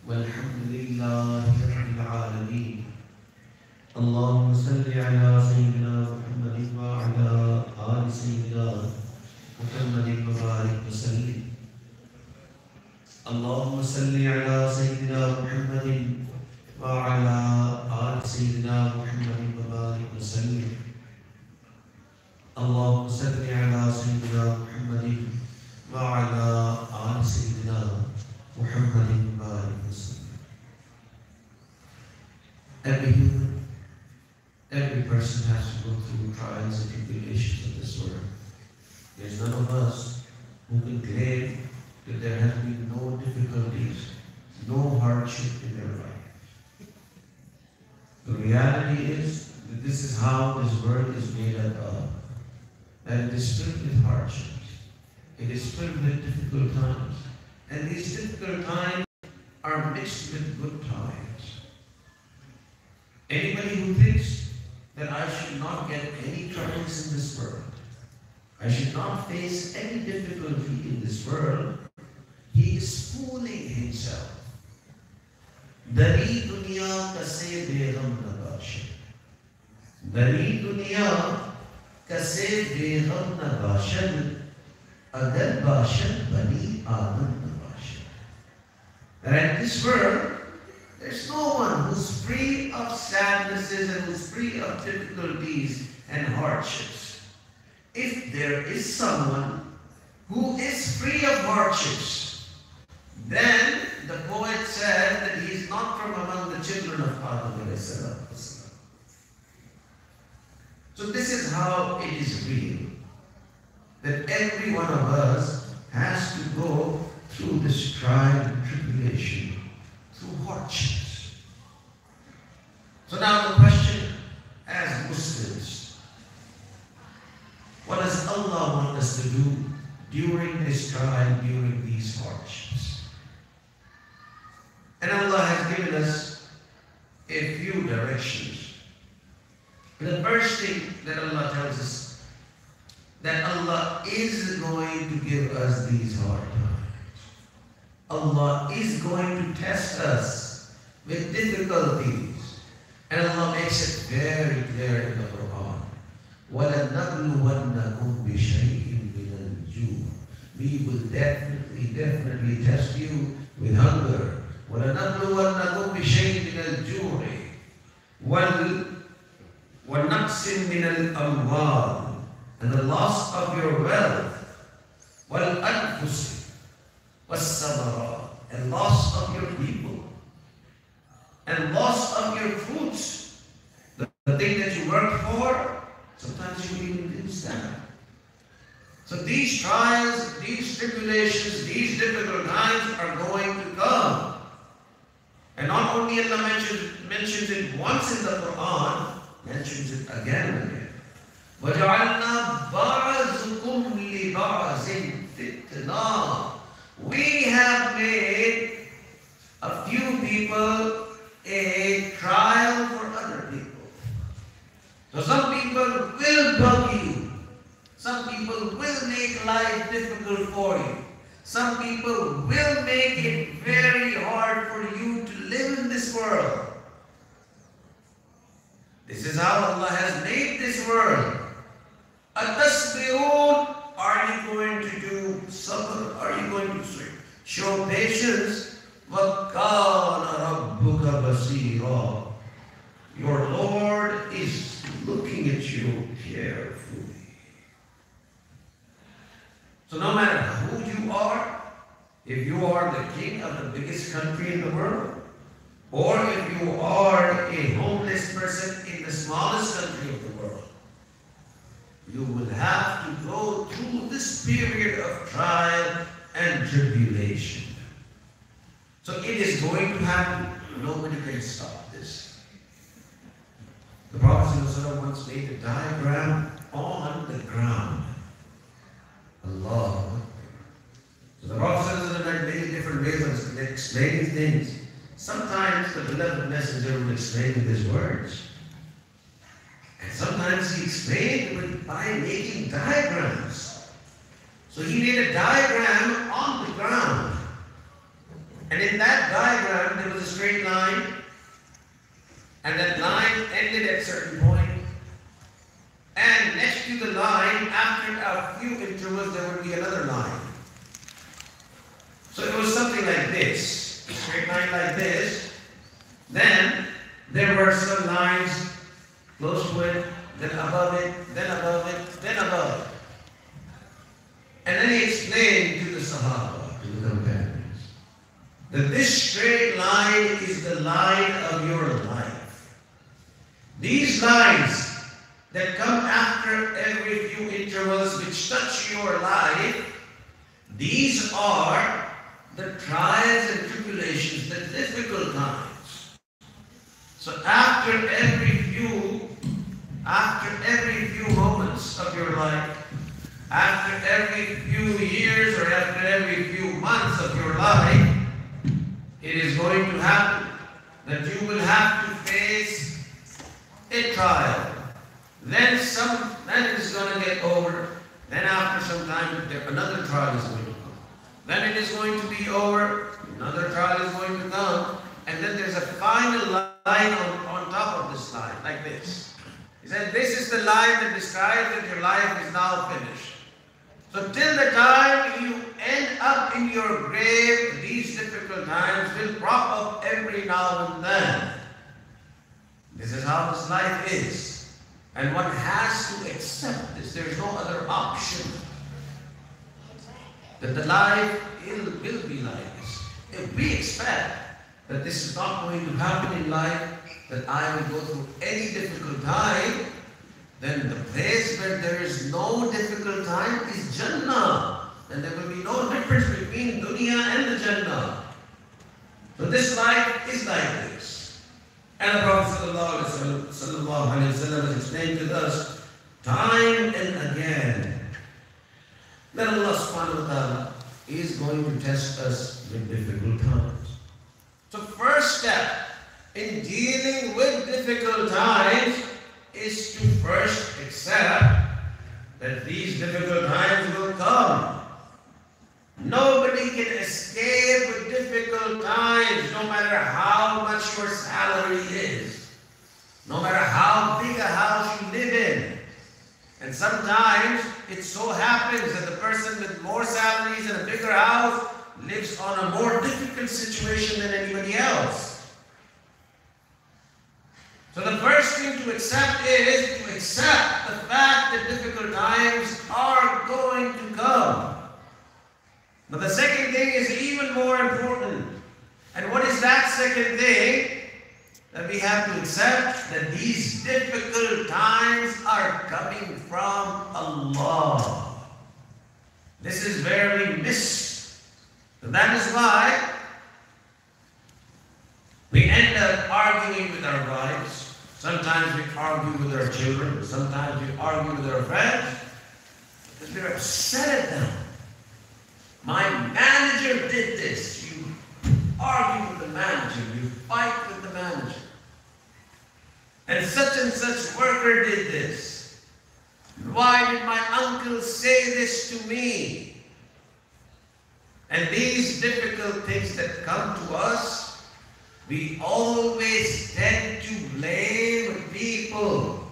والحمد لله رب العالمين. اللهم صل على سيدنا محمد وعلى آل سيدنا محمد وبارك وسلم. اللهم صل على سيدنا محمد وعلى آل سيدنا محمد وبارك وسلم. اللهم صل على سيدنا محمد وعلى آل سيدنا محمد وبارك وسلم. Every human, every person has to go through trials and tribulations of this world. There's none of us who can claim that there has been no difficulties, no hardship in their life. The reality is that this is how this world is made up of. And it is filled with hardships. It is filled with difficult times. And these difficult times are mixed with good times. Anybody who thinks that I should not get any troubles in this world, I should not face any difficulty in this world, he is fooling himself. Dari dunya kase begam na baashe. Dari dunya kase begam na baashe. Agar baashe bani adam na baashe. And in this world, there's no one who's free of sadnesses and who's free of difficulties and hardships. If there is someone who is free of hardships, then the poet said that he is not from among the children of Adam. So this is how it is real, that every one of us has to go through this trial and tribulation, through hardships. So now the question, as Muslims, what does Allah want us to do during this trial, during these hardships? And Allah has given us a few directions. The first thing that Allah tells us, that Allah is going to give us these hard times. Allah is going to test us with difficulties. And Allah makes it very clear in the Quran. وَلَنَبْلُوَنَّكُمْ بِشَيْءٍ مِنَ الْجُوعِ. We will definitely test you with hunger. وَلَنَبْلُوَنَّكُمْ بِشَيْءٍ مِنَ الْجُوعِ وَنَقْصٍ مِنَ الْأَمْوَالِ, and the loss of your wealth, وَالْأَنفُسِ وَالثَّمَرَاتِ, and loss of your people, and loss of your fruits. The thing that you worked for, sometimes you even lose that. So these trials, these tribulations, these difficult times are going to come. And not only Allah mentions it once in the Quran, mentions it again and again. وَجَعَلْنَا بَعْضُكُمْ لِبَعْضٍ فِتْنَةً. We have made a few people a trial for other people. So some people will bug you. Some people will make life difficult for you. Some people will make it very hard for you to live in this world. This is how Allah has made this world. Atasbirun, are you going to do sabr? Are you going to show patience? وَكَانَ رَبُّكَ بَصِيرًا. Your Lord is looking at you carefully. So no matter who you are, if you are the king of the biggest country in the world, or if you are a homeless person in the smallest country of the world, you will have to go through this period of trial and tribulation. So it is going to happen. Nobody can stop this. The Prophet ﷺ once made a diagram on the ground. Allah. So the Prophet ﷺ had many different ways of explaining things. Sometimes the beloved messenger would explain with his words. And sometimes he explained by making diagrams. So he made a diagram on the ground. And in that diagram, there was a straight line, and that line ended at a certain point. And next to the line, after a few intervals, there would be another line. So it was something like this, a straight line like this. Then there were some lines close to it, then above it, then above it, then above it. And then he explained to the Sahaba, to the companions, that this straight line is the line of your life. These lines that come after every few intervals which touch your life, these are the trials and tribulations, the difficult times. So after every few moments of your life, after every few years or after every few months of your life, it is going to happen that you will have to face a trial. Then it is going to get over. Then after some time, another trial is going to come. Then it is going to be over. Another trial is going to come. And then there's a final line on top of this line, like this. He said, this is the line that describes that your life is now finished. So till the time you end up in your grave, these difficult times will crop up every now and then. This is how this life is. And one has to accept this. There is no other option. That the life will be like this. If we expect that this is not going to happen in life, that I will go through any difficult time, then the place where there is no difficult time is Jannah. And there will be no difference between dunya and the Jannah. So this life is like this. And the Prophet sallallahu alaihi wasallam has explained to us time and again that Allah subhanahu wa ta'ala is going to test us with difficult times. So first step in dealing with difficult times is to first accept that these difficult times will come. Nobody can escape with difficult times, no matter how much your salary is, no matter how big a house you live in. And sometimes it so happens that the person with more salaries and a bigger house lives on a more difficult situation than anybody else. So the first thing to accept is to accept the fact that difficult times are going to come. But the second thing is even more important. And what is that second thing? That we have to accept that these difficult times are coming from Allah. This is where we miss. And that is why we end up arguing with our wives. Sometimes we argue with our children. Sometimes we argue with our friends. Because we're upset at them. My manager did this. You argue with the manager. You fight with the manager. And such worker did this. Why did my uncle say this to me? And these difficult things that come to us, we always tend to blame people.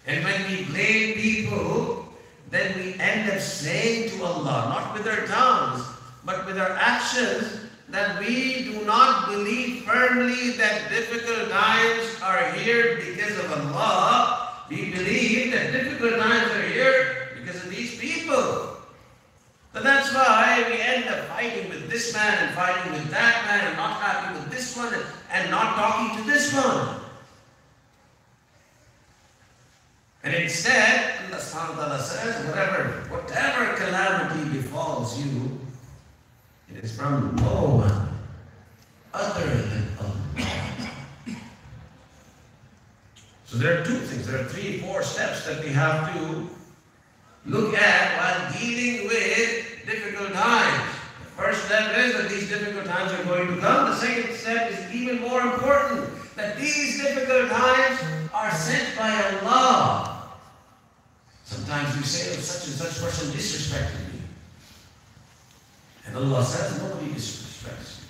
And when we blame people, then we end up saying to Allah, not with our tongues, but with our actions, that we do not believe firmly that difficult times are here because of Allah. We believe that difficult times are here because of these people. So that's why we end up fighting with this man and fighting with that man and not happy with this one and not talking to this one. And instead, Allah subhanahu wa ta'ala says, whatever calamity befalls you, it is from no one other than Allah. So there are two things, there are 3, 4 steps that we have to look at while dealing with difficult times. The first step is that these difficult times are going to come. The second step is even more important, that these difficult times are sent by Allah. Sometimes we say, oh, such and such person disrespected me. And Allah says, nobody disrespects you.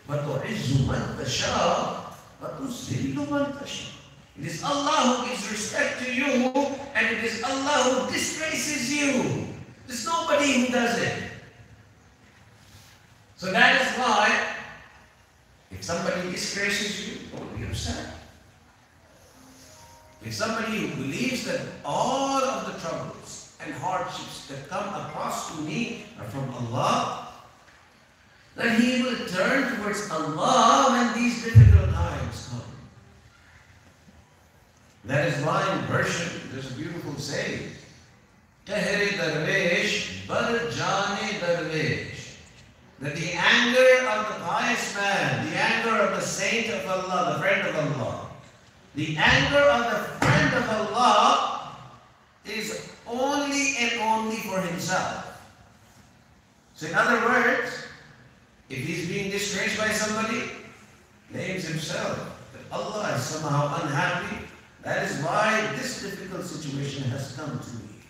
وَتُعِزُّ مَنْ تَشَاءُ وَتُذِلُّ مَنْ تَشَاءُ. It is Allah who gives respect to you, and it is Allah who disgraces you. There's nobody who does it. So that is why, if somebody disgraces you, don't be upset. If somebody who believes that all of the troubles and hardships that come across to me are from Allah, then he will turn towards Allah when these difficult times come. That is why in Persian there's a beautiful saying, Kahre darwesh bar jane darwesh. That the anger of the pious man, the anger of the saint of Allah, the friend of Allah, the anger of the friend of Allah is only and only for himself. So in other words, if he's being disgraced by somebody, blames himself. That Allah is somehow unhappy. That is why this difficult situation has come to me.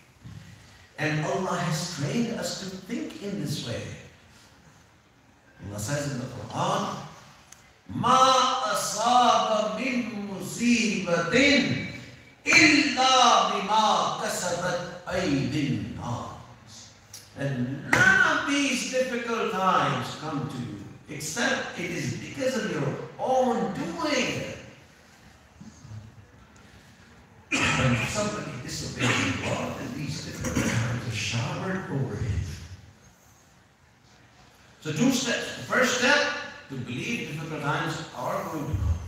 And Allah has trained us to think in this way. Allah says in the Quran, Ma asaba min musibatin illa bima kasabat aydin nas. And none of these difficult times come to you, except it is because of your own doing. When somebody disobeys God, then these difficult times are showered over him. So 2 steps. The first step, to believe difficult times are going to come.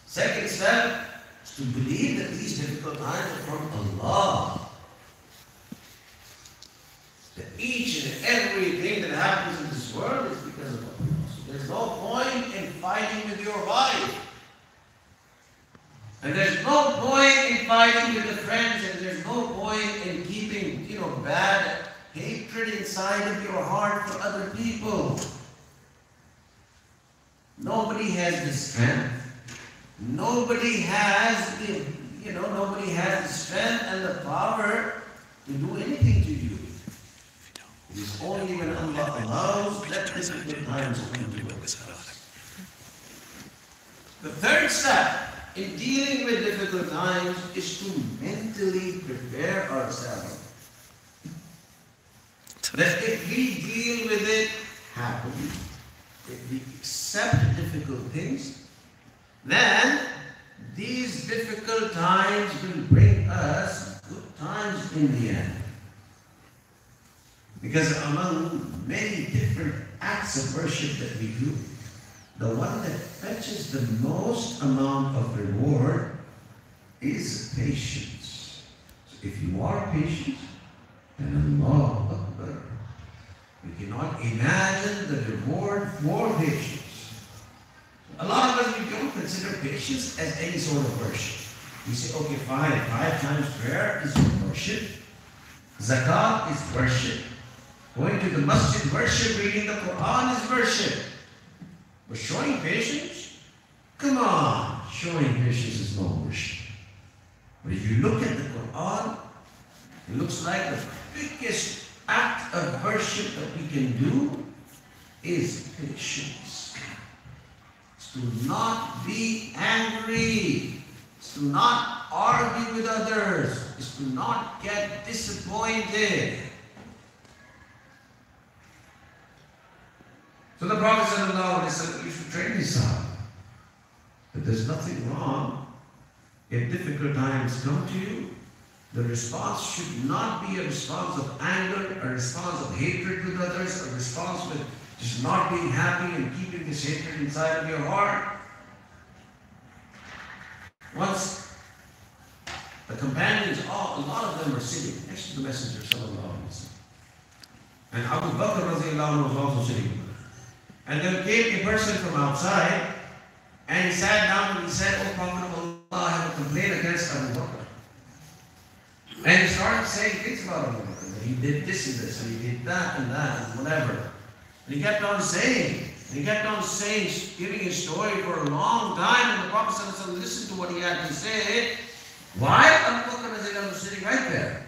Second step is to believe that these difficult times are from Allah. That each and everything that happens in this world is because of Allah. So there's no point in fighting with your wife. And there's no point in fighting with the friends, and there's no point in keeping, bad hatred inside of your heart for other people. Nobody has the strength. Nobody has the strength and the power to do anything to you. It is only when Allah allows that difficult times to come to us. The third step in dealing with difficult times is to mentally prepare ourselves. That if we deal with it happily, if we accept difficult things, then these difficult times will bring us good times in the end. Because among many different acts of worship that we do, the one that fetches the most amount of reward is patience. So if you are patient, then Allah Akbar. We cannot imagine the reward for patience. A lot of us, we don't consider patience as any sort of worship. We say, okay, fine, 5 times prayer is worship. Zakat is worship. Going to the masjid, worship. Reading the Quran is worship. But showing patience? Come on, showing patience is no worship. But if you look at the Quran, it looks like the biggest act of worship that we can do is patience. It's to not be angry. It's to not argue with others. It's to not get disappointed. So the Prophet ﷺ used to train his Sahaba that there's nothing wrong if difficult times come to you. The response should not be a response of anger, a response of hatred with others, a response with just not being happy and keeping this hatred inside of your heart. Once the companions, a lot of them were sitting next to the Messenger ﷺ. And Abu Bakr was also sitting with them. And then came a person from outside, and he sat down and he said, "Oh Prophet of Allah, I have a complaint against Abu Bakr." And he started saying things about Abu Bakr. He did this and this, and he did that and whatever. And he kept on saying, giving his story for a long time, and the Prophet ﷺ listened to what he had to say, while Abu Bakr was sitting right there.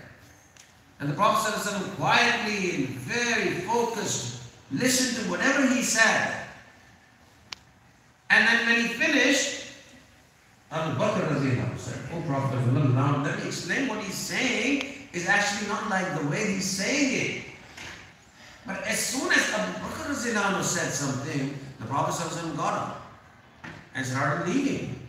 And the Prophet ﷺ quietly and very focused listened to whatever he said. Prophet of Allah, now let me explain what he's saying is actually not like the way he's saying it. But as soon as Abu Bakr said something, the Prophet got up and started leaving.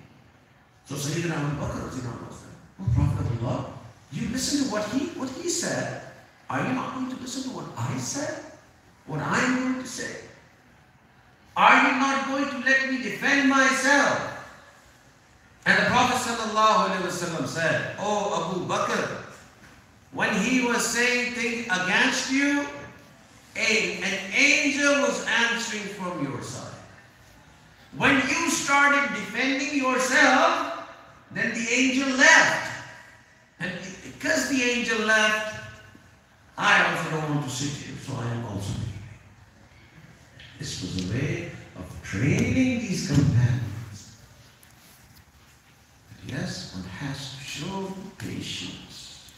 So Sayyidina Abu Bakr said, "Oh Prophet of Allah, you listen to what he said. Are you not going to listen to what I said? What I'm going to say? Are you not going to let me defend myself?" And the Prophet ﷺ said, "Oh Abu Bakr, when he was saying things against you, an angel was answering from your side. When you started defending yourself, then the angel left. And because the angel left, I also don't want to sit here, so I am also leaving." This was a way of training these companions. Yes, one has to show patience.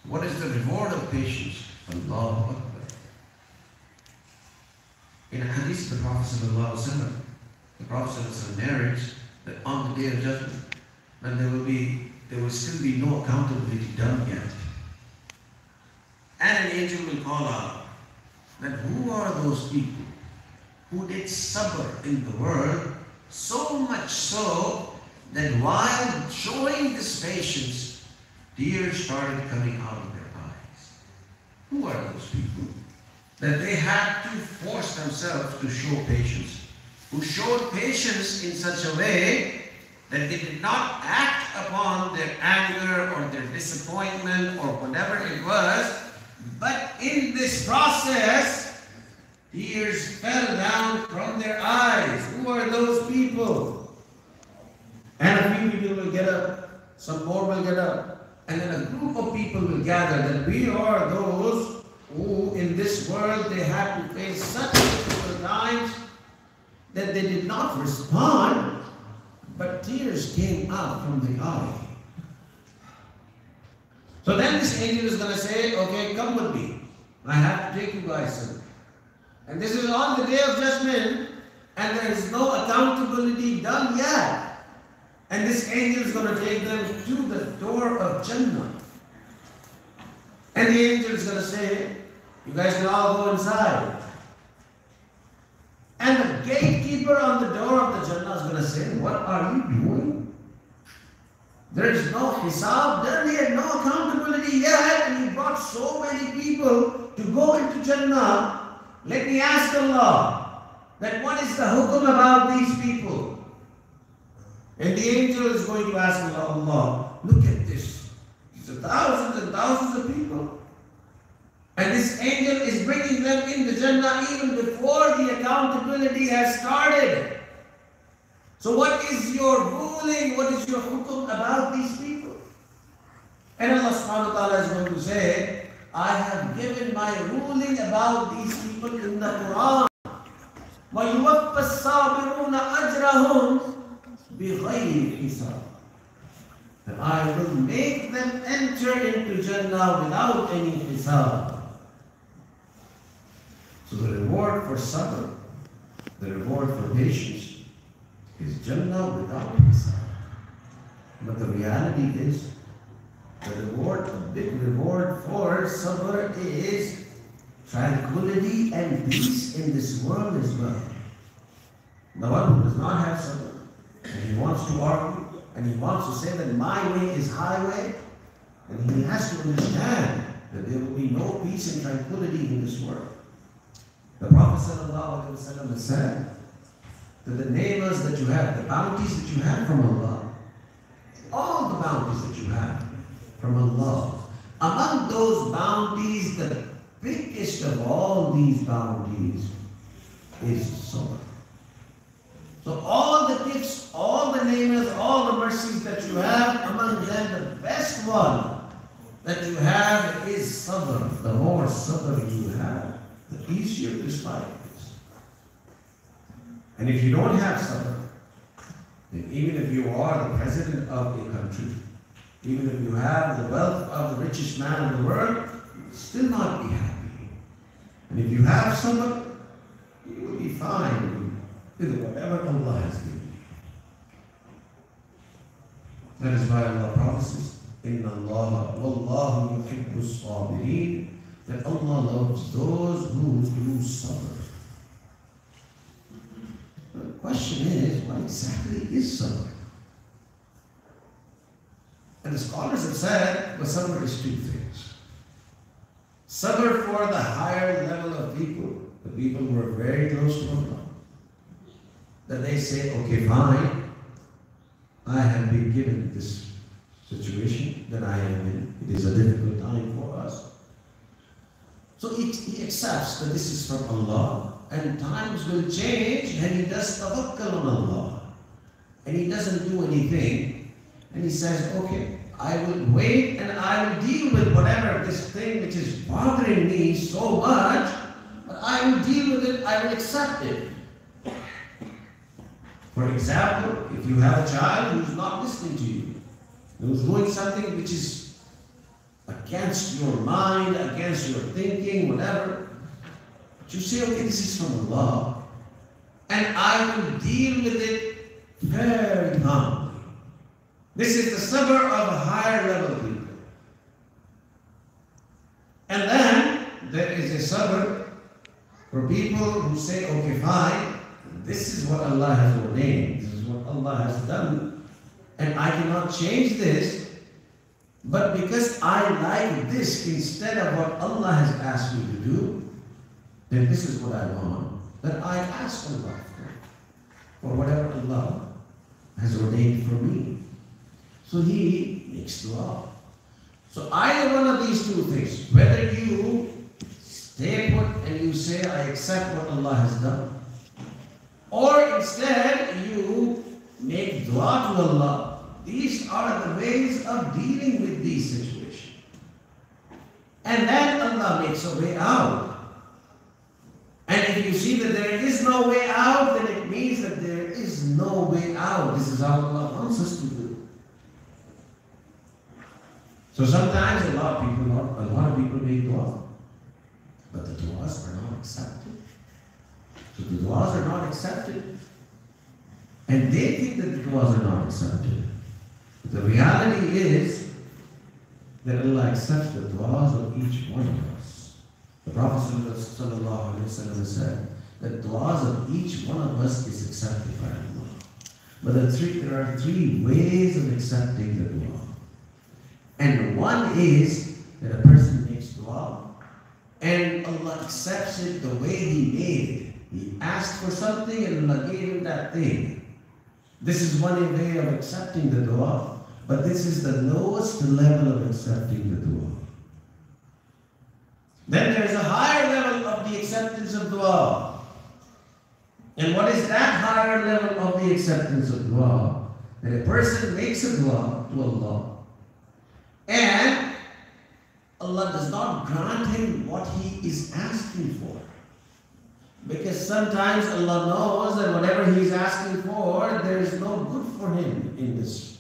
What is the reward of patience? Allahu Akbar. In a hadith of the Prophet the Prophet narrates that on the Day of Judgment, when there will still be no accountability done yet. And an angel will call out that who are those people who did sabr in the world, so much so that while showing this patience, tears started coming out of their eyes. Who are those people? That they had to force themselves to show patience. Who showed patience in such a way that they did not act upon their anger or their disappointment or whatever it was, but in this process, tears fell down from their eyes. Who are those people? And a few people will get up, some more will get up, and then a group of people will gather that we are those who in this world they had to face such difficult times that they did not respond, but tears came out from the eye. So then this angel is going to say, "Okay, come with me. I have to take you guys somewhere." And this is on the Day of Judgment, and there is no accountability done yet. And this angel is going to take them to the door of Jannah. And the angel is going to say, "You guys can all go inside." And the gatekeeper on the door of the Jannah is going to say, "What are you doing? There is no hisab, there is no accountability yet, and you brought so many people to go into Jannah. Let me ask Allah, that what is the hukum about these people?" And the angel is going to ask Allah, "Look at this. These are thousands and thousands of people. And this angel is bringing them in the Jannah even before the accountability has started. So what is your ruling? What is your hukum about these people?" And Allah subhanahu wa ta'ala is going to say, "I have given my ruling about these people in the Quran. وَيُوَفَّ الصَّابِرُونَ أَجْرَهُمْ بِغَيْرِ حِسَابٍ." That I will make them enter into Jannah without any hisab. So the reward for sabr, the reward for patience, is Jannah without hisab. But the reality is, the reward, a big reward for sabr is tranquility and peace in this world as well. The one who does not have sabr, and he wants to argue, and he wants to say that my way is highway, and he has to understand that there will be no peace and tranquility in this world. The Prophet ﷺ has said that the neighbors that you have, the bounties that you have from Allah, all the bounties that you have from Allah, among those bounties, the biggest of all these bounties is sabr. So all the gifts, all the neighbors, all the mercies that you have, among them the best one that you have is sabr. The more sabr you have, the easier this life is. And if you don't have sabr, then even if you are the president of a country, even if you have the wealth of the richest man in the world, you will still not be happy. And if you have sabr, you will be fine with whatever Allah has given you. That is why Allah promises, Inna Allah wallahu yuhibbu as-sabirin, that Allah loves those who do sabr. The question is, what exactly is sabr? And the scholars have said, well, sabr is two things. Sabr for the higher level of people, the people who are very close to Allah, that they say, okay, fine, I have been given this situation that I am in. It is a difficult time for us. So he accepts that this is from Allah, and times will change, and he does tawakkul on Allah. And he doesn't do anything, and he says, okay, I will wait and I will deal with whatever this thing which is bothering me so much, but I will deal with it, I will accept it. For example, if you have a child who's not listening to you, who's doing something which is against your mind, against your thinking, whatever, but you say, okay, this is from Allah, and I will deal with it very calmly. This is the sabr of a higher level people. And then there is a sabr for people who say, okay, fine, this is what Allah has ordained, this is what Allah has done, and I cannot change this, but because I like this instead of what Allah has asked me to do, then this is what I want, that I ask Allah for whatever Allah has ordained for me. So he makes dua. So either one of these two things, whether you stay put and you say, I accept what Allah has done, or instead you make dua to Allah, these are the ways of dealing with these situations. And then Allah makes a way out. And if you see that there is no way out, then it means that there is no way out. This is how Allah wants us to do. So sometimes a lot of people make dua, but the duas are not accepted. So the duas are not accepted, and they think that the duas are not accepted. But the reality is that Allah accepts the duas of each one of us. The Prophet ﷺ said that duas of each one of us is accepted by Allah. But there are three ways of accepting the dua. And one is that a person makes dua and Allah accepts it the way He made it. He asked for something and Allah gave him that thing. This is one way of accepting the dua, but this is the lowest level of accepting the dua. Then there is a higher level of the acceptance of dua. And what is that higher level of the acceptance of dua? That a person makes a dua to Allah, and Allah does not grant him what he is asking for. Because sometimes Allah knows that whatever he is asking for, there is no good for him in this.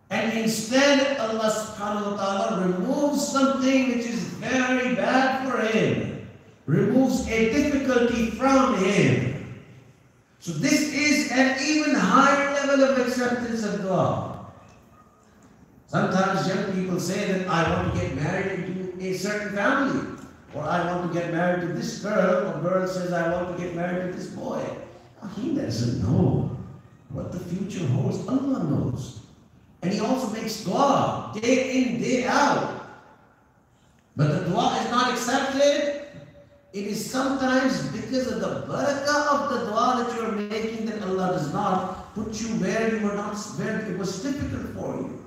And instead Allah subhanahu wa ta'ala removes something which is very bad for him. Removes a difficulty from him. So this is an even higher level of acceptance of dua. Sometimes young people say that I want to get married into a certain family, or I want to get married to this girl, or girl says I want to get married to this boy. He doesn't know what the future holds. Allah knows. And he also makes dua day in, day out. But the dua is not accepted. It is sometimes because of the barakah of the dua that you are making that Allah does not put you where you were not, where it was difficult for you.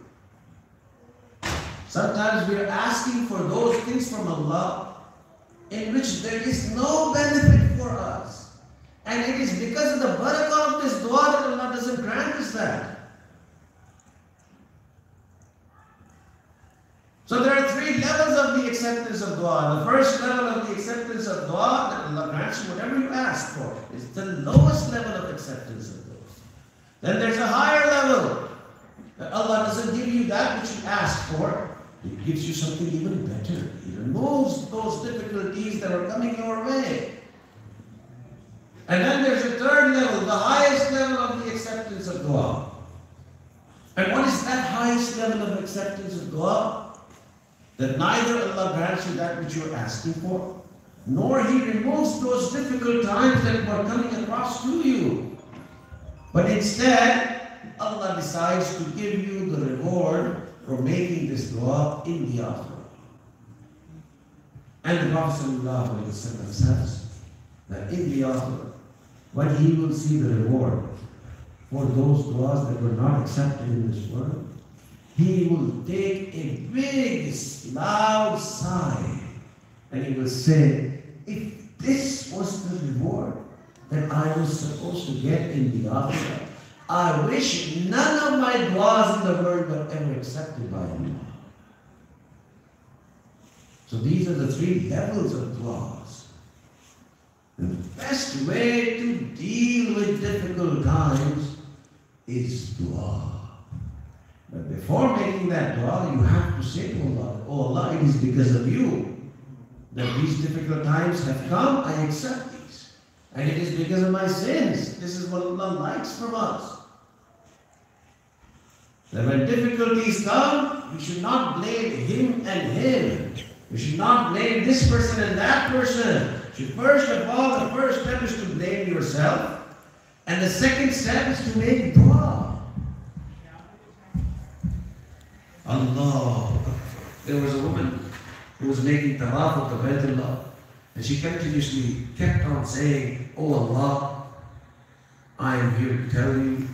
Sometimes we are asking for those things from Allah in which there is no benefit for us. And it is because of the barakah of this dua that Allah doesn't grant us that. So there are three levels of the acceptance of dua. The first level of the acceptance of dua, that Allah grants you whatever you ask for, is the lowest level of acceptance of those. Then there's a higher level, that Allah doesn't give you that which you ask for. It gives you something even better. It removes those difficulties that are coming your way. And then there's a third level, the highest level of the acceptance of dua. And what is that highest level of acceptance of dua? That neither Allah grants you that which you're asking for, nor He removes those difficult times that were coming across to you. But instead, Allah decides to give you the reward for making this dua in the akhirah. And the Prophet ﷺ says that in the akhirah, when He will see the reward for those duas that were not accepted in this world, He will take a big, loud sigh and He will say, if this was the reward that I was supposed to get in the akhirah, I wish none of my duas in the world were ever accepted by Allah. So these are the three levels of duas. The best way to deal with difficult times is dua. But before making that dua, you have to say to Allah, oh Allah, it is because of you that these difficult times have come. I accept these. And it is because of my sins. This is what Allah likes from us. That when difficulties come, you should not blame him and him. You should not blame this person and that person. You should first of all, the first step is to blame yourself. And the second step is to make dua. Allah. There was a woman who was making tawaf of Baytullah, and she continuously kept on saying, oh Allah, I am here to tell you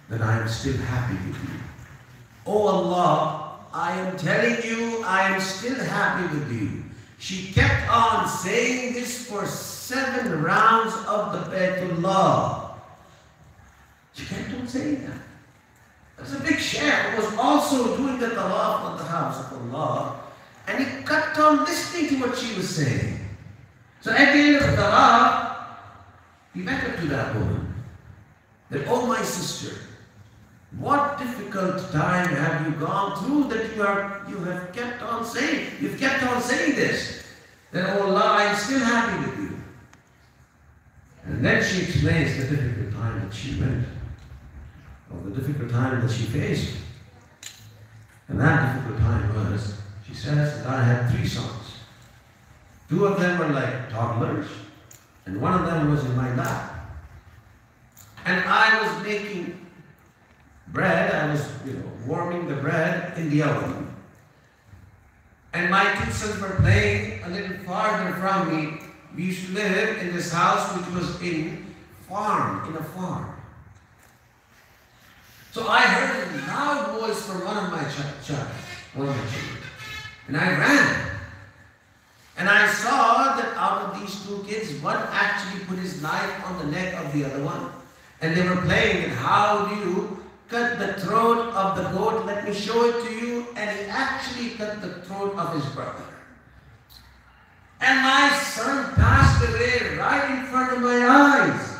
that I am still happy with you. Oh Allah, I am telling you I am still happy with you. She kept on saying this for 7 rounds of the Baytullah. She kept on saying that. There's a big sheikh who was also doing the tawaf of the house of Allah, and he kept on listening to what she was saying. So at the end of the tawaf, he went up to that woman. That, oh my sister, what difficult time have you gone through that you have kept on saying? You've kept on saying this. That, oh Allah, I am still happy with you. And then she explains the difficult time that she went, or the difficult time that she faced. And that difficult time was, she says that I had 3 sons. 2 of them were like toddlers, and 1 of them was in my lap. And I was making bread, I was warming the bread in the oven. And my 2 sons were playing a little farther from me. We used to live in this house which was in a farm. So I heard a loud voice from one of my children. And I ran. And I saw that out of these 2 kids, one actually put his knife on the neck of the other one. And they were playing, and how do you cut the throat of the goat? Let me show it to you. And he actually cut the throat of his brother. And my son passed away right in front of my eyes.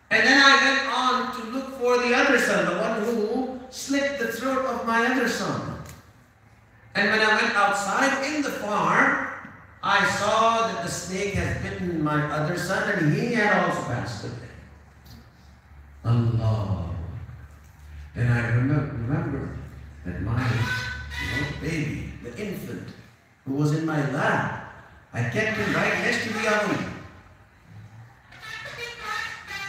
And then I went on to look for the other son, the one who slit the throat of my other son. And when I went outside in the farm, I saw that the snake had bitten my other son, and he had also passed away. Allah. And I remember that my baby, the infant, who was in my lap, I kept him right next to the oven.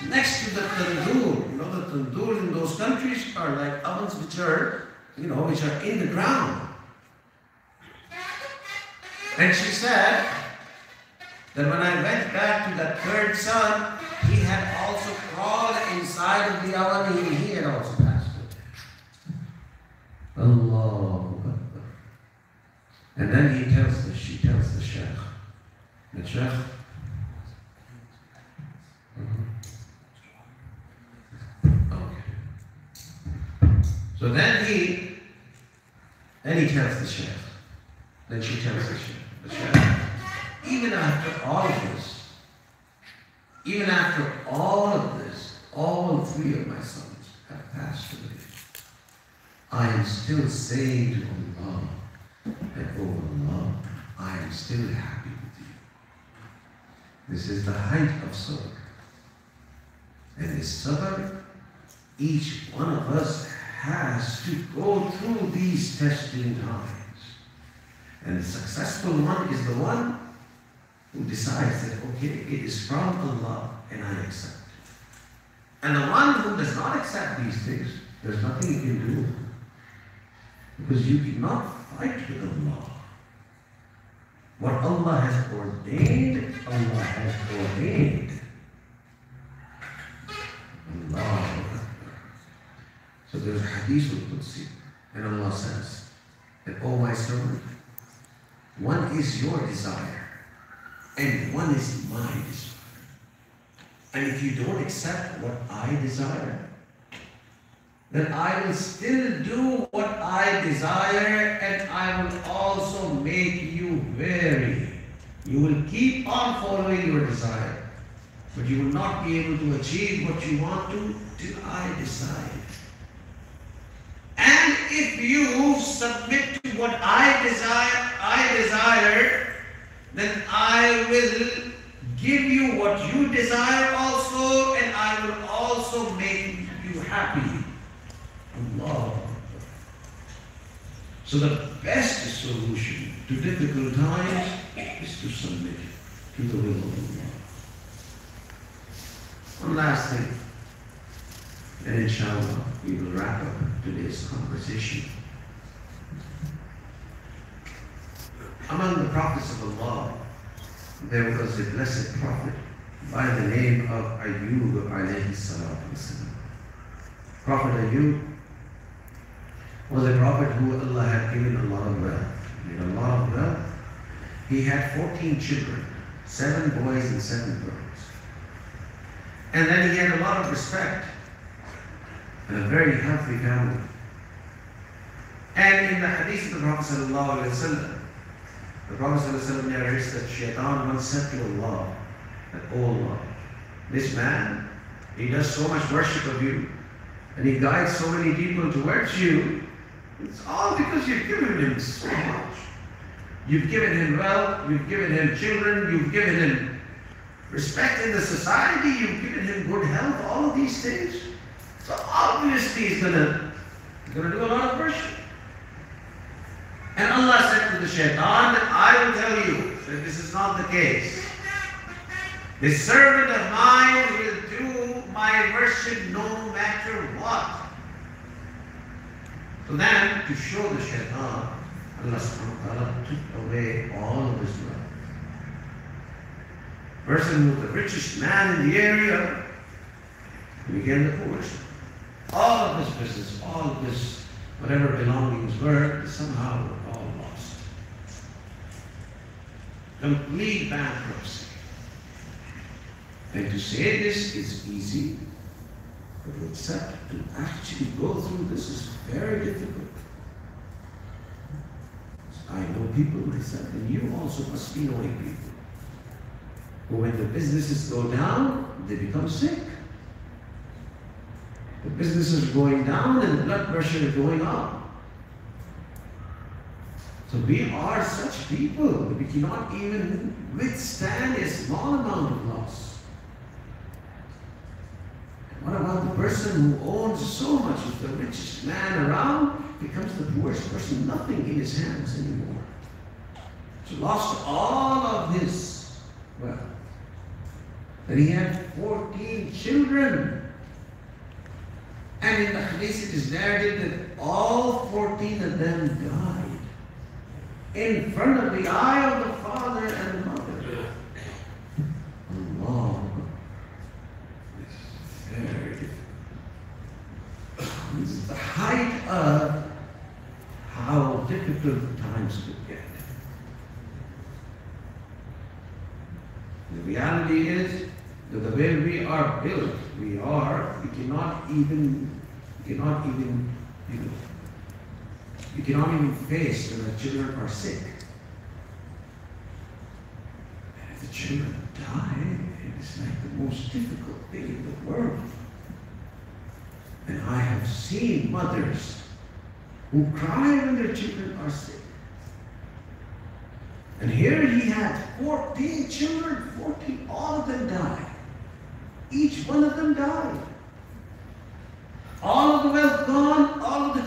Next to the tandoor. The tandoor in those countries are like ovens which are in the ground. And she said that when I went back to that 3rd son, he had also crawled inside of the oven, and he had also passed away. Allahu Akbar. And then she tells the sheikh, the sheikh, so then he tells the sheikh. Then she tells the sheikh, even after all of this, all 3 of my sons have passed away. I am still saying to Allah that, oh Allah, I am still happy with you. This is the height of sabr. And this sabr each one of us has to go through these testing times. And the successful one is the one who decides that, okay, it is from Allah and I accept it. And the one who does not accept these things, there's nothing you can do. Because you cannot fight with Allah. What Allah has ordained, Allah has ordained. Allah. So there's a hadith al-Qudsi, and Allah says that, oh my servant, one is your desire, and one is my desire. And if you don't accept what I desire, then I will still do what I desire, and I will also make you vary. You will keep on following your desire, but you will not be able to achieve what you want to till I decide. And if you submit to what I desire, then I will give you what you desire also, and I will also make you happy. Allah. So the best solution to difficult times is to submit to the will of Allah. One last thing, and inshallah we will wrap up today's conversation. Among the prophets of Allah, there was a blessed prophet by the name of Ayyub alayhi salatu wasalam. Prophet Ayyub was a prophet who Allah had given a lot of wealth. He had a lot of wealth. He had 14 children, 7 boys and 7 girls. And then he had a lot of respect and a very healthy family. And in the hadith of the Prophet sallallahu alaihi wasallam, the Prophet sallallahu alaihi wasallam narrates that Shaitan once said to Allah, that, oh Allah, this man, he does so much worship of you, and he guides so many people towards you. It's all because you've given him so much. You've given him wealth, you've given him children, you've given him respect in the society, you've given him good health, all of these things. So obviously he's gonna do a lot of worship. And Allah said to the Shaitan that I will tell you that this is not the case. This servant of mine will do my worship no matter what. So then, to show the Shaitan, Allah subhanahu wa ta'ala took away all of his wealth. Person who was the richest man in the area became the poorest. All of his business, all of his whatever belongings were, somehow were all lost. Complete bankruptcy. And to say this is easy, but to accept and actually go through this is very difficult. I know people myself, and you also must be knowing people, who when the businesses go down, they become sick. The business is going down and the blood pressure is going up. So we are such people that we cannot even withstand a small amount of loss. What about the person who owns so much, is the richest man around, becomes the poorest person, nothing in his hands anymore. So lost all of his wealth. Then he had 14 children. And in the hadith it is narrated that all 14 of them died in front of the eye of the father and the mother. Allah. Very difficult. This is the height of how difficult times could get. The reality is that the way we are built, we cannot even face when the children are sick. And if the children die, it is like the most difficult thing in the world. And I have seen mothers who cry when their children are sick. And here he had 14 children, 14, all of them died. Each one of them died.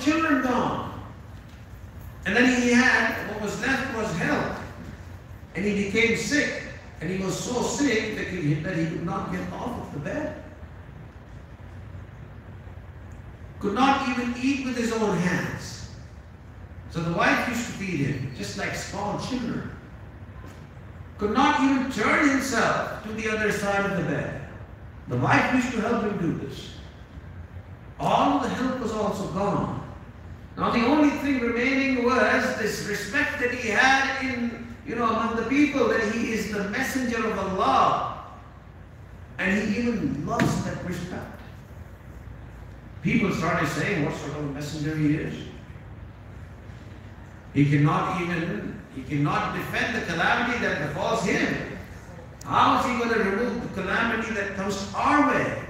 children gone. And then he had, what was left was health. And he became sick. And he was so sick that he could not get off of the bed. Could not even eat with his own hands. So the wife used to feed him, just like small children. Could not even turn himself to the other side of the bed. The wife used to help him do this. All the help was also gone. Now the only thing remaining was this respect that he had among the people, that he is the messenger of Allah. And he even lost that respect. People started saying what sort of a messenger he is. He cannot defend the calamity that befalls him. How is he going to remove the calamity that comes our way?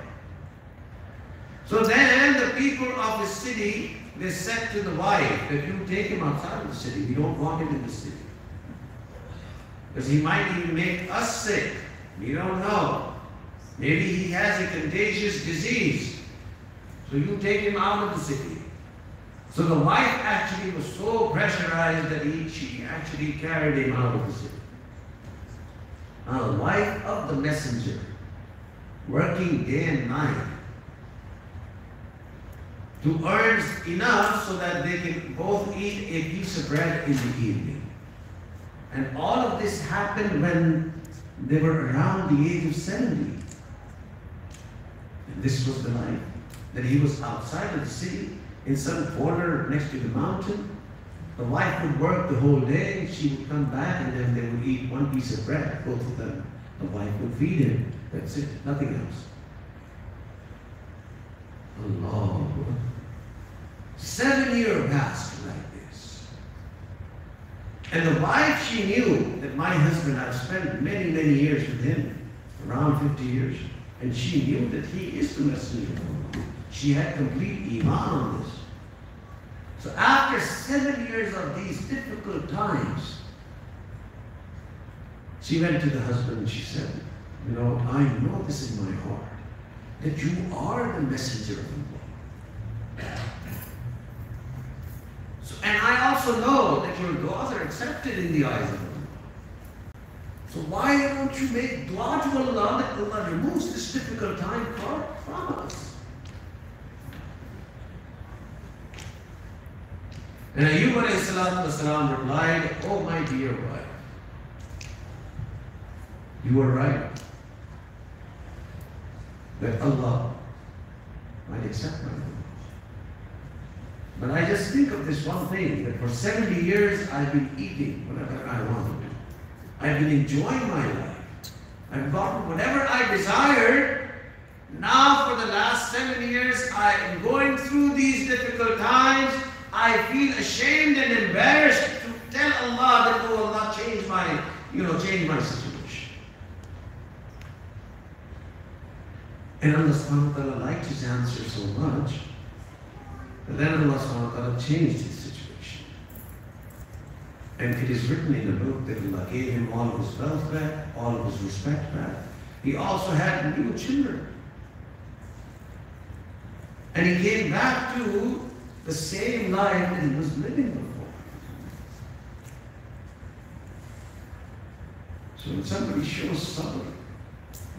So then the people of the city, they said to the wife that you take him outside of the city. We don't want him in the city. Because he might even make us sick. We don't know. Maybe he has a contagious disease. So you take him out of the city. So the wife actually was so pressurized that she actually carried him out of the city. Now the wife of the messenger, working day and night to earn enough so that they can both eat a piece of bread in the evening. And all of this happened when they were around the age of 70. And this was the life. That he was outside of the city, in some corner next to the mountain. The wife would work the whole day, she would come back, and then they would eat one piece of bread, both of them. The wife would feed him. That's it, nothing else. Allah. 7 years passed like this. And the wife, she knew that my husband, I've spent many, many years with him, around 50 years. And she knew that he is the messenger of Allah. She had complete iman on this. So after 7 years of these difficult times, she went to the husband and she said, I know this in my heart, that you are the messenger of Allah. And I also know that your du'as are accepted in the eyes of Allah. So why don't you make dua to Allah that Allah removes this difficult time from us? And Ayyub alayhi salatu wasalam replied, oh my dear wife, you are right that Allah might accept my dua. But I just think of this one thing, that for 70 years I've been eating whatever I wanted. I've been enjoying my life. I've gotten whatever I desired. Now for the last 7 years I am going through these difficult times. I feel ashamed and embarrassed to tell Allah that, oh Allah, change my situation. And Allah subhanahu wa ta'ala liked his answer so much, but then Allah subhanahu wa ta'ala changed his situation. And it is written in the book that Allah gave him all of his wealth back, all of his respect back. He also had new children. And he came back to the same life that he was living before. So when somebody shows sabr,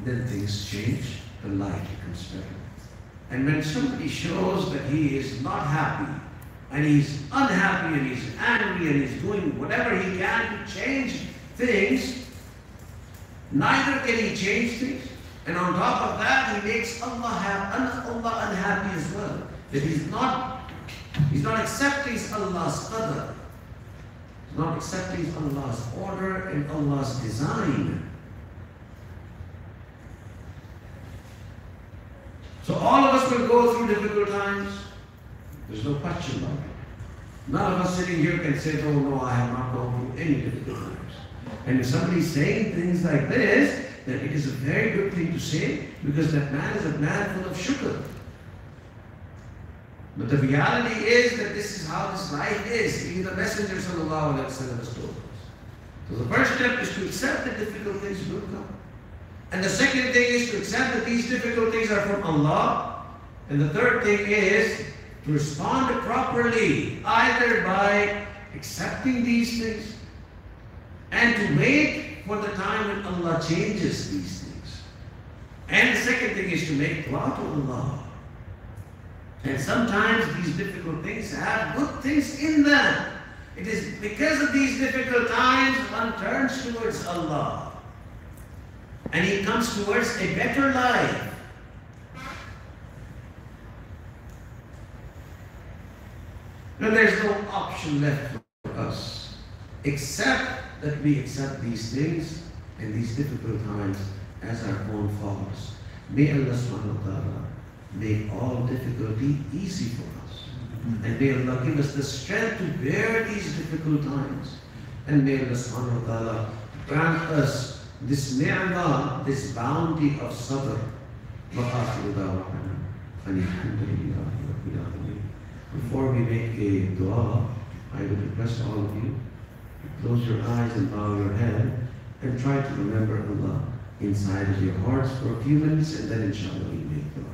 then things change, the life becomes better. And when somebody shows that he is not happy, and he's unhappy, and he's angry, and he's doing whatever he can to change things, neither can he change things. And on top of that, he makes Allah unhappy as well. That he's not accepting Allah's qadr. He's not accepting Allah's order and Allah's design. So all of us will go through difficult times. There's no question about it. None of us sitting here can say, oh no, I have not gone through any difficult times. And if somebody's saying things like this, then it is a very good thing to say, because that man is a man full of shukr. But the reality is that this is how this life is. Even the Messenger sallallahu alaihi wasallam has told us. So the first step is to accept that difficult things will come. And the second thing is to accept that these difficult things are from Allah. And the third thing is to respond properly, either by accepting these things and to wait for the time when Allah changes these things. And the second thing is to make dua to Allah. And sometimes these difficult things have good things in them. It is because of these difficult times one turns towards Allah and he comes towards a better life. Now there's no option left for us except that we accept these things and these difficult times as our own faults. May Allah subhanahu wa ta'ala make all difficulty easy for us. And may Allah give us the strength to bear these difficult times. And may Allah subhanahu wa ta'ala grant us this ni'mah, this bounty of sabr. Before we make a dua, I would request all of you to close your eyes and bow your head and try to remember Allah inside of your hearts for a few minutes, and then inshallah we make dua.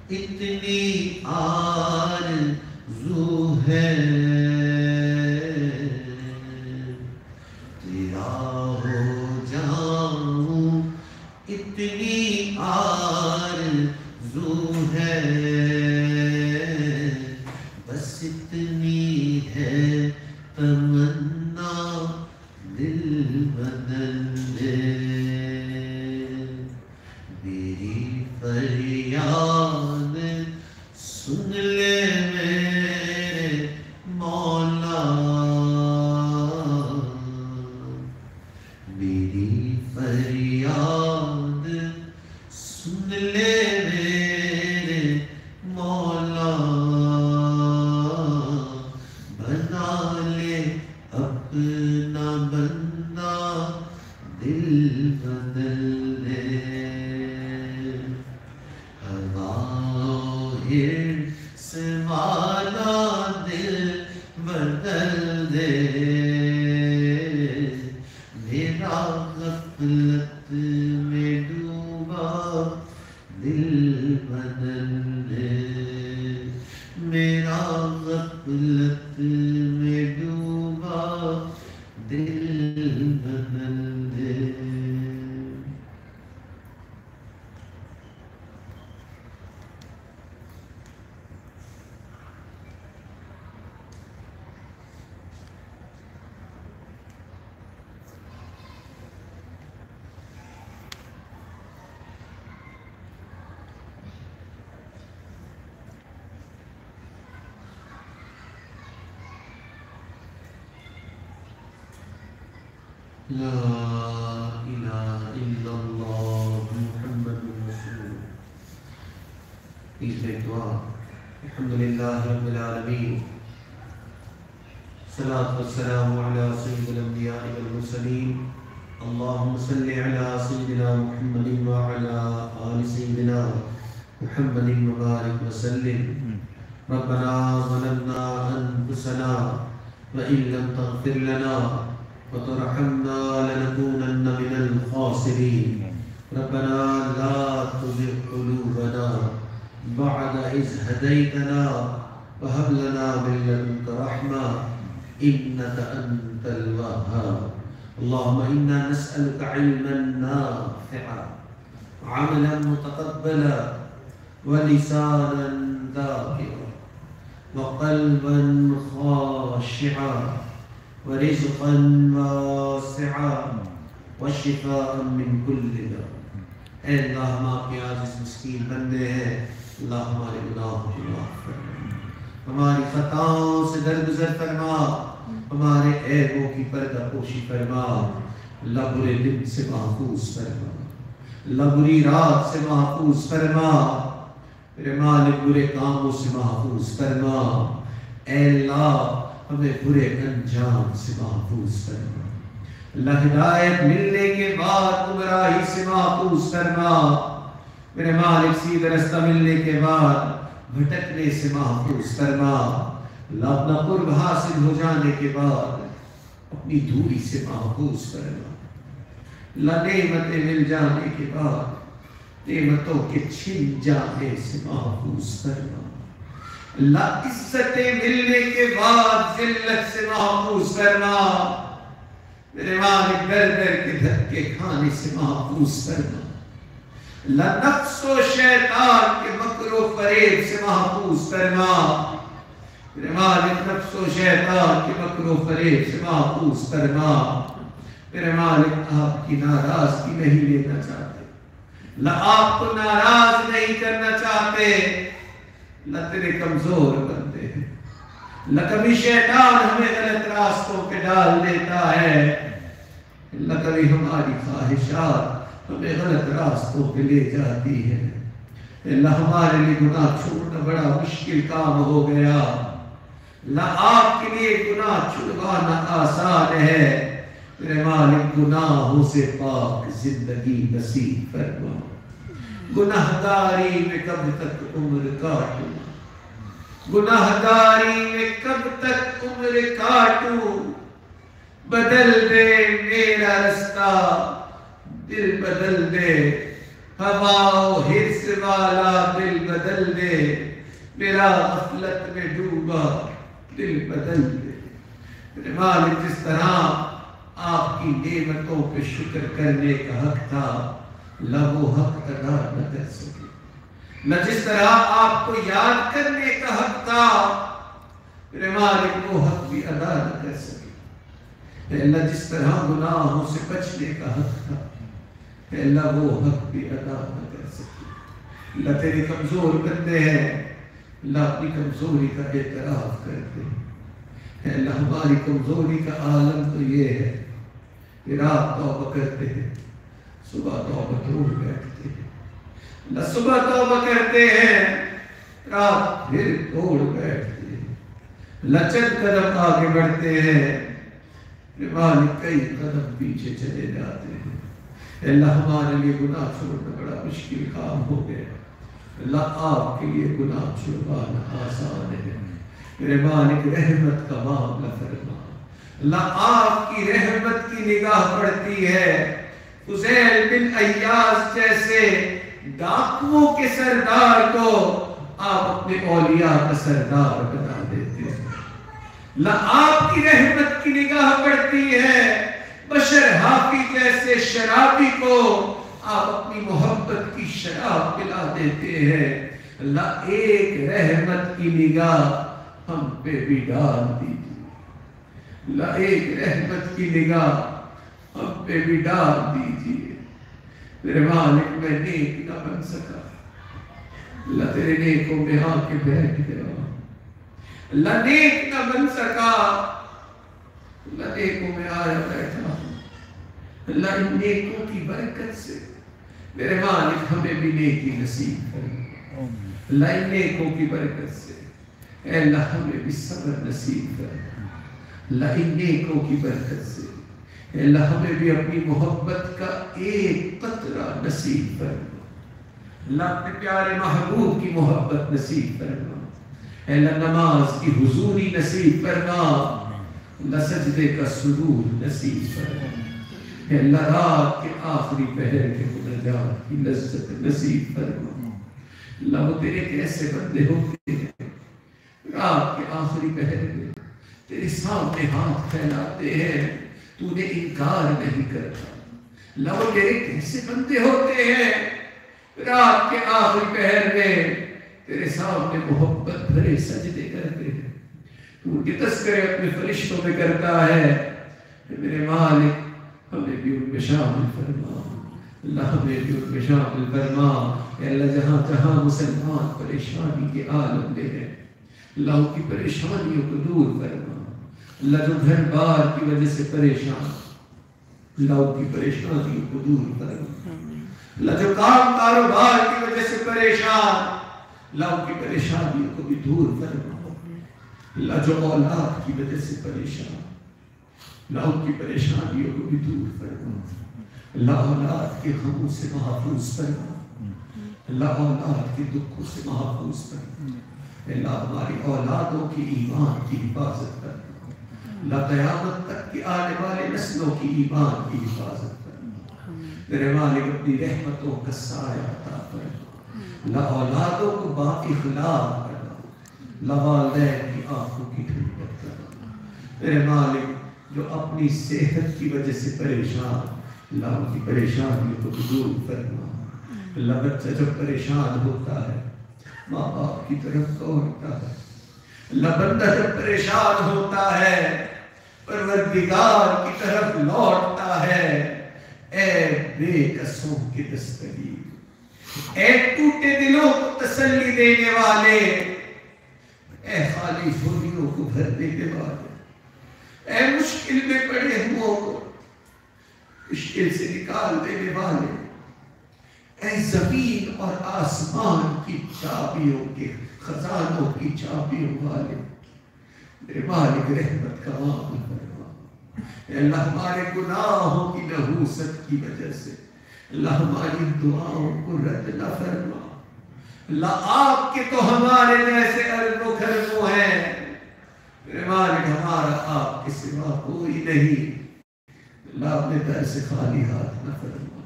اتنی آرزو ہے فریاد سن لے میرے مولا، میری فریاد سن لے میرے مولا، بنا لے اپنا بندہ دل بدل دے، ہواہر سے والا دل بدل دے، میرا غفلت میں ڈوبا دل بدل دے، میرا غفلت میں ڈوبا دل بدل دے۔ لا الہ الا اللہ محمد رسول اللہ۔ تیسرے دعا، الحمدللہ رب العالمین، صلاۃ والسلام علی سید الانبیاء والمرسلین، اللہم صلی علی سیدنا محمد وعلی آل سیدنا محمد وبارک وسلم۔ ربنا ظلمنا انفسنا وإن لم تغفر لنا وترحمنا لنكونن من الخاسرين، ربنا لا تزغ قلوبنا بعد إذ هديتنا وهب لنا من لدنك رحمة إنك أنت الوهاب، اللهم إنا نسألك علما نافعا وعملا متقبلا ولسانا ذاكرا وقلبا خاشعا ورزقا واسعا وشفاء من كل داء۔ اے اللہ، ہم آپ کے عاجز مسکین بندے ہیں، اللہ ہمارے گناہوں کو معاف فرما، ہماری خطاؤں سے درگزر فرما، ہمارے عیبوں کی پردہ پوشی فرما، اللہ برے دن سے محفوظ فرما، اللہ بری رات سے محفوظ فرما، میرے مالک برے کاموں سے محفوظ فرما، اے اللہ ہمیں برے انجام سے محفوظ فرما، اللہ ہدایت ملنے کے بعد گمراہی سے محفوظ فرما، میرے مالک سیدھا رستہ ملنے کے بعد بھٹکنے سے محفوظ فرما، اللہ اپنا قرب حاصل ہو جانے کے بعد اپنی دوری سے محفوظ فرما، اللہ نعمتیں مل جانے کے بعد نعمتوں کے چھن جانے سے محفوظ فرما، اللہ عزتیں ملنے کے بعد ذلت سے محفوظ فرما، میرے مالک در در کے دھکے کھانے سے محفوظ فرما، اللہ نفس و شیطان کے مکر و فریب سے محفوظ فرما، میرے مالک نفس و شیطان کے مکر و فریب سے محفوظ فرما، میرے مالک آپ کی ناراضگی نہیں لینا چاہتے، اللہ آپ کو ناراض نہیں کرنا چاہتے، اللہ تیرے کمزور بندے ہیں، اللہ کبھی شیطان ہمیں غلط راستوں پہ ڈال دیتا ہے، اللہ کبھی ہماری خواہشات ہمیں غلط راستوں پہ لے جاتی ہے، اللہ ہمارے لیے گناہ چھوڑنا بڑا مشکل کام ہو گیا، اللہ آپ کے لیے گناہ چھڑوانا آسان ہے، میرے مالک گناہوں سے پاک زندگی نصیب فرما، گناہگاری میں کب تک عمر کاٹوں، گناہگاری میں کب تک عمر کاٹوں، بدل دے میرا رستہ دل بدل دے، ہوا و حرص والا دل بدل دے، میرا غفلت میں ڈوبا دل بدل دے، میرے مالک جس طرح آپ کی نعمتوں پہ شکر کرنے کا حق تھا، اللہ وہ حق ادا نہ کر سکے، نہ جس طرح آپ کو یاد کرنے کا حق تھا، میرے مالک وہ حق بھی ادا نہ کر سکے، اے اللہ جس طرح گناہوں سے بچنے کا حق تھا، اے اللہ وہ حق بھی ادا نہ کر سکے، اللہ تیرے کمزور بندے ہیں، اللہ اپنی کمزوری کا اعتراف کرتے ہیں۔ اللہ ہماری کمزوری کا عالم تو یہ ہے کہ رات توبہ کرتے ہیں، صبح توبہ توڑ بیٹھتے ہیں۔ اللہ صبح توبہ کرتے ہیں، رات پھر توڑ بیٹھتے ہیں۔ اللہ چند قدم آگے بڑھتے ہیں، مالک کئی قدم پیچھے چلے جاتے ہیں۔ اللہ ہمارے لیے گناہ چھوڑنا بڑا مشکل کام ہو گیا، اللہ آپ کے لیے گناہ چھڑوانا آسان ہے۔ میرے مالک رحمت کا معاملہ فرما، اللہ آپ کی رحمت کی نگاہ پڑتی ہے۔ فضیل بن ایاز جیسے ڈاکوؤں کے سردار کو آپ اپنے اولیاء کا سردار بنا دیتے ہیں۔ اللہ آپ کی رحمت کی نگاہ پڑتی ہے، بشر حافی جیسے شرابی کو آپ اپنی محبت کی شراب پلا دیتے ہیں۔ اللہ ایک رحمت کی نگاہ ہم پہ بھی ڈال دیجیے، اللہ ایک رحمت کی نگاہ ہم پہ بھی ڈال دیجیے۔ میرے مالک میں نیک نہ بن سکا، اللہ تیرے نیکوں میں آ کے بیٹھ گیا، اللہ نیک نہ بن سکا، اللہ نیکوں میں آیا بیٹھا۔ اللہ ان نیکوں کی برکت سے میرے مالک ہمیں بھی نیکی نصیب کرے، اللہ ان نیکوں کی برکت سے اے اللہ ہمیں بھی صبر نصیب کرے، اللہ ان نیکوں کی برکت سے اے اللہ ہمیں بھی اپنی محبت کا ایک قطرہ نصیب فرما، اللہ اپنے پیارے محبوب کی محبت نصیب فرما، اے اللہ نماز کی حضوری نصیب فرما، اللہ سجدے کا سرور نصیب فرما، اے اللہ رات کے آخری پہر کے مناجات کی لذت نصیب فرما۔ اللہ وہ تیرے کیسے بندے ہوتے ہیں، رات کے آخری پہر میں تیرے سامنے ہاتھ پھیلاتے ہیں، تو نے انکار نہیں کرتا۔ اللہ وہ تیرے کیسے بندے ہوتے ہیں، رات کے آخری پہر میں تیرے سامنے محبت بھرے سجدے کرتے ہیں، تو ان کے تذکرے اپنے فرشتوں میں کرتا ہے۔ میرے مالک ہمیں بھی ان میں شامل فرما، اللہ ہمیں بھی ان میں شامل فرما۔ اے اللہ جہاں جہاں مسلمان پریشانی کے عالم میں ہے، اللہ ان کی پریشانیوں کو دور فرما۔ اللہ جو گھر بار کی وجہ سے پریشان، اللہ ان کی پریشانیوں کو دور فرما۔ اللہ جو کام کاروبار کی وجہ سے پریشان، اللہ ان کی پریشانیوں کو بھی دور فرما۔ اللہ جو اولاد کی وجہ سے پریشان، اللہ ان کی پریشانیوں کو بھی دور فرما۔ اللہ اولاد کے غموں سے محفوظ فرما، اللہ اولاد کے دکھوں سے محفوظ فرما۔ اللہ ہماری اولادوں کی ایمان کی حفاظت کرنا، اللہ قیامت تک کی آنے والے نسلوں کی ایمان کی حفاظت کرنا۔ میرے مالک اپنی رحمتوں کا سایہ عطا فرما، اللہ اولادوں کو بااخلاق کرنا، اللہ والدین کی آنکھوں کی ٹھنڈک کرنا۔ میرے مالک جو اپنی صحت کی وجہ سے پریشان، اللہ ان کی پریشانیوں کو دور فرما۔ اللہ بچہ جب پریشان ہوتا ہے ماں باپ کی طرف دوڑتا ہے، اللہ بندہ جب پریشان ہوتا ہے پروردگار کی طرف لوٹتا ہے۔ اے بے کسوں کے دستگیر، اے ٹوٹے دلوں کو تسلی دینے والے، اے خالی جھولیوں کو بھر دینے والے، اے مشکل میں پڑے ہوں کو مشکل سے نکال دینے والے، اے زمین اور آسمان کی چابیوں کے خزانوں کی چابیوں والے، میرے مالک رحمت کا معاملہ فرما۔ اے اللہ ہمارے گناہوں کی نحوست کی وجہ سے اللہ ہماری دعاؤں کو رد نہ فرما۔ اللہ آپ کے تو ہمارے جیسے ارب و کرم ہیں، میرے مالک ہمارا آپ کے سوا کوئی نہیں۔ اللہ اپنے در سے خالی ہاتھ نہ فرما،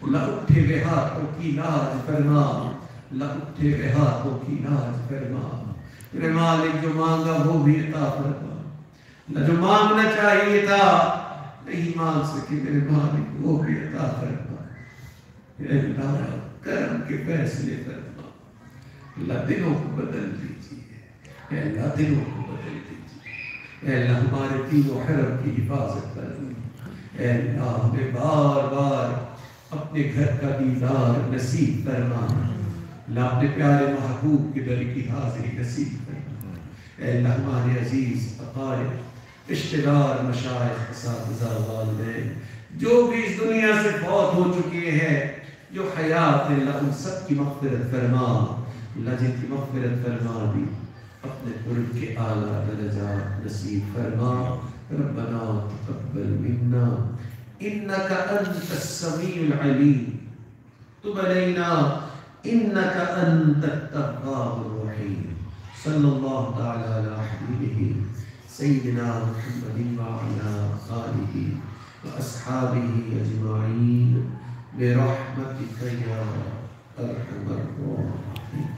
اللہ اٹھے ہوئے ہاتھوں کی ناز فرما، اللہ اٹھے ہوئے ہاتھوں کی ناز فرما۔ میرے مالک جو مانگا وہ بھی عطا فرما، اللہ جو مانگنا چاہیے تھا نہیں مانگ سکے میرے مالک وہ بھی عطا فرما۔ اے اللہ کرم کے فیصلے فرما، اللہ دلوں کو بدل دیجیے، اے اللہ دلوں کو بدل دیجیے، اے اللہ ہمارے دین و حرم کی حفاظت فرما۔ اے اللہ ہمیں بار بار اپنے گھر کا دیدار نصیب فرما، اللہ اپنے پیارے محبوب کے در کی حاضری نصیب فرما۔ اے اللہ ہمارے عزیز اقارب، رشتہ دار، مشائخ، اساتذہ، والدین جو بھی اس دنیا سے فوت ہو چکے ہیں، جو حیات، اللہ ان سب کی مغفرت فرما۔ اللہ جن کی مغفرت فرما دی، اپنے قرب کے اعلیٰ درجات نصیب فرما۔ ربنا تقبل منا انك انت السميع العليم، تب علينا انك انت التواب الرحيم۔ صلی اللہ تعالی علی حبیبہ سیدنا محمد وعلى آلہ واصحابہ اجمعین برحمتک یا ارحم الراحمین۔